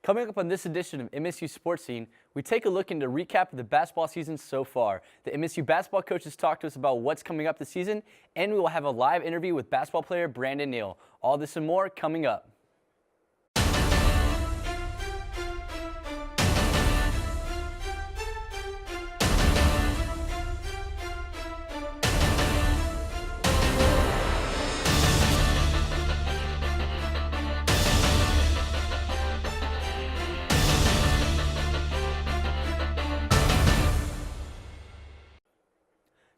Coming up on this edition of MSU Sports Scene, we take a look into a recap of the basketball season so far. The MSU basketball coaches talk to us about what's coming up this season, and we will have a live interview with basketball player Brandon Neel. All this and more coming up.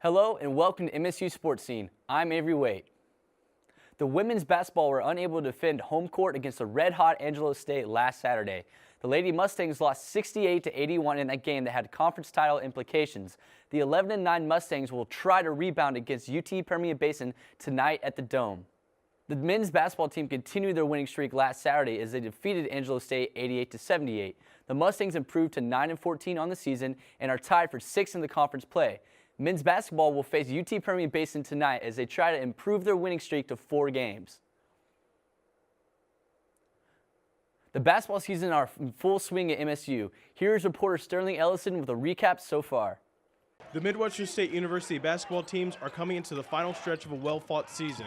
Hello and welcome to MSU Sports Scene. I'm Avery Waite. The women's basketball were unable to defend home court against the red-hot Angelo State last Saturday. The Lady Mustangs lost 68-81 in that game that had conference title implications. The 11-9 Mustangs will try to rebound against UT Permian Basin tonight at the Dome. The men's basketball team continued their winning streak last Saturday as they defeated Angelo State 88-78. The Mustangs improved to 9-14 on the season and are tied for 6th in the conference play. Men's basketball will face UT Permian Basin tonight as they try to improve their winning streak to 4 games. The basketball season are in full swing at MSU. Here's reporter Sterling Ellison with a recap so far. The Midwestern State University basketball teams are coming into the final stretch of a well-fought season.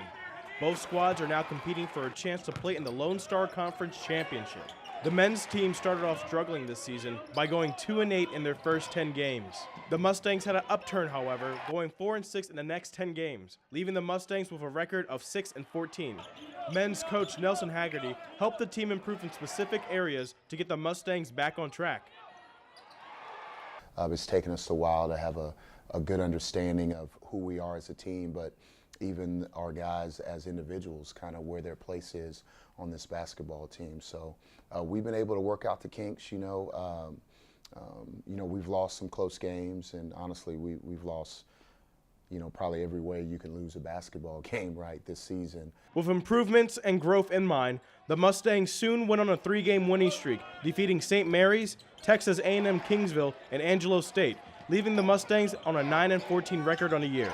Both squads are now competing for a chance to play in the Lone Star Conference Championship. The men's team started off struggling this season by going 2-8 in their first 10 games. The Mustangs had an upturn, however, going 4-6 in the next 10 games, leaving the Mustangs with a record of 6-14. Men's coach Nelson Haggerty helped the team improve in specific areas to get the Mustangs back on track. It's taken us a while to have a good understanding of who we are as a team, but even our guys as individuals, kind of where their place is on this basketball team. So we've been able to work out the kinks. We've lost some close games, and honestly, we've lost, probably every way you can lose a basketball game, right, this season. With improvements and growth in mind, the Mustangs soon went on a 3-game winning streak, defeating St. Mary's, Texas A&M Kingsville, and Angelo State, leaving the Mustangs on a 9-14 record on the year.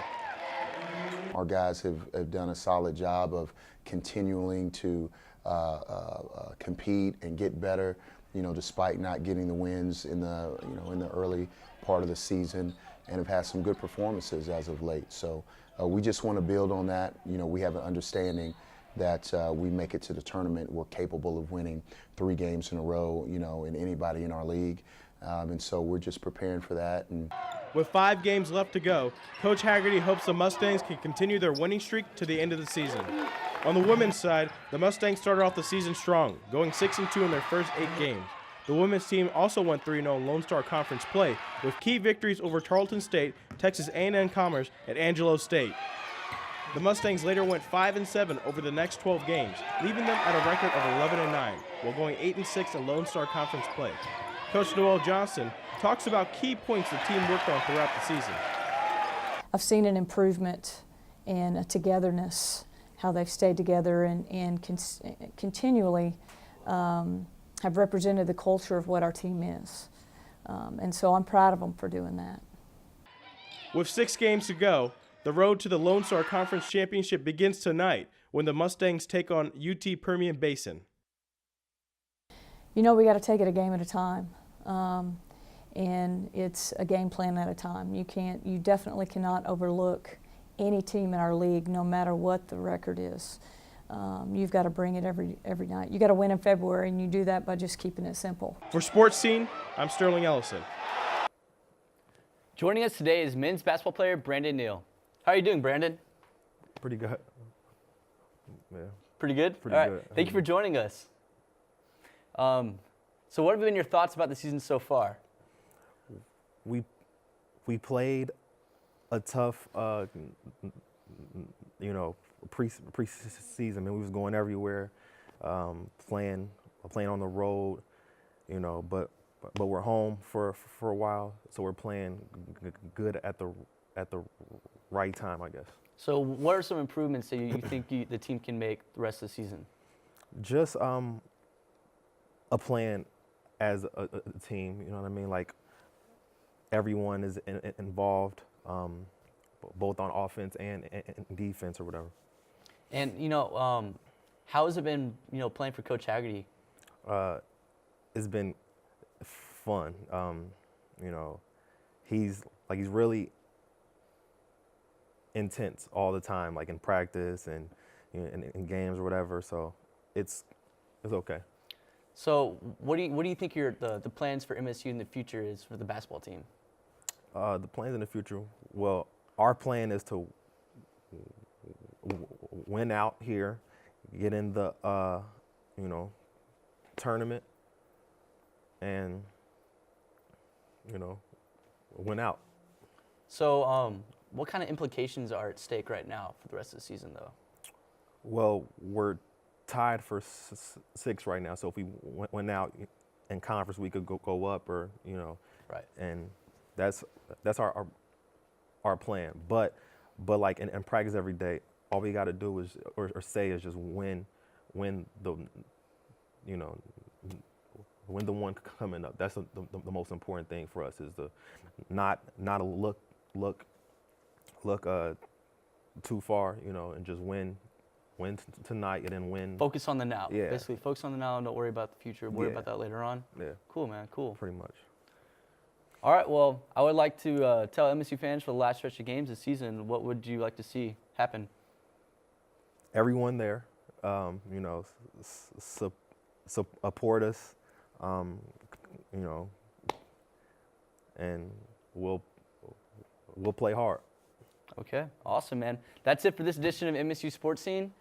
Our guys have done a solid job of continuing to compete and get better, despite not getting the wins in the early part of the season, and have had some good performances as of late. So we just want to build on that. We have an understanding that we make it to the tournament, we're capable of winning 3 games in a row, in anybody in our league. And so we're just preparing for that. And with 5 games left to go, Coach Haggerty hopes the Mustangs can continue their winning streak to the end of the season. On the women's side, the Mustangs started off the season strong, going 6-2 in their first 8 games. The women's team also went 3-0 in Lone Star Conference play, with key victories over Tarleton State, Texas A&M Commerce, and Angelo State. The Mustangs later went 5-7 over the next 12 games, leaving them at a record of 11-9, while going 8-6 in Lone Star Conference play. Coach Noel Johnson talks about key points the team worked on throughout the season. I've seen an improvement in a togetherness, how they've stayed together and continually have represented the culture of what our team is. And so I'm proud of them for doing that. With 6 games to go, the road to the Lone Star Conference Championship begins tonight when the Mustangs take on UT Permian Basin. We got to take it a game at a time. And it's a game plan at a time. You definitely cannot overlook any team in our league, no matter what the record is. You've got to bring it every night. You got to win in February, and you do that by just keeping it simple. For Sports Scene, I'm Sterling Ellison. Joining us today is men's basketball player Brandon Neel. How are you doing, Brandon? Pretty good. Yeah. Pretty good? Pretty All right. good. Thank you for joining us. So what have been your thoughts about the season so far? We played a tough, pre-season. I mean, we was going everywhere, playing on the road, but we're home for a while, so we're playing good at the right time, I guess. So what are some improvements that you think the team can make the rest of the season? Just a plan as a team, you know what I mean? Like, everyone is involved, both on offense and defense or whatever. And, how has it been, playing for Coach Haggerty? it's been fun. You know, he's really intense all the time, like in practice and you know, in games or whatever. So it's okay. So what do you think the plans for MSU in the future is for the basketball team? The plans in the future, well, our plan is to win out here, get in the you know, tournament, and you know, win out. So what kind of implications are at stake right now for the rest of the season, though? Well, we're tied for six right now. So if we went out in conference, we could go up, or you know, Right. And that's our plan. But like in practice every day, all we got to do is or say is just win the, you know, win the one coming up. That's the most important thing for us, is to not look too far, you know, and just win tonight and then win. Focus on the now. Yeah. Basically, focus on the now and don't worry about the future. Worry Yeah. about that later on. Yeah, Cool, man. Cool. pretty much. All right. Well, I would like to tell MSU fans for the last stretch of games this season, what would you like to see happen? Everyone there, you know, support us, you know, and we'll play hard. Okay. Awesome, man. That's it for this edition of MSU Sports Scene.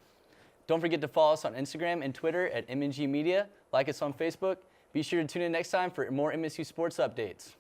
Don't forget to follow us on Instagram and Twitter at MNG Media. Like us on Facebook. Be sure to tune in next time for more MSU sports updates.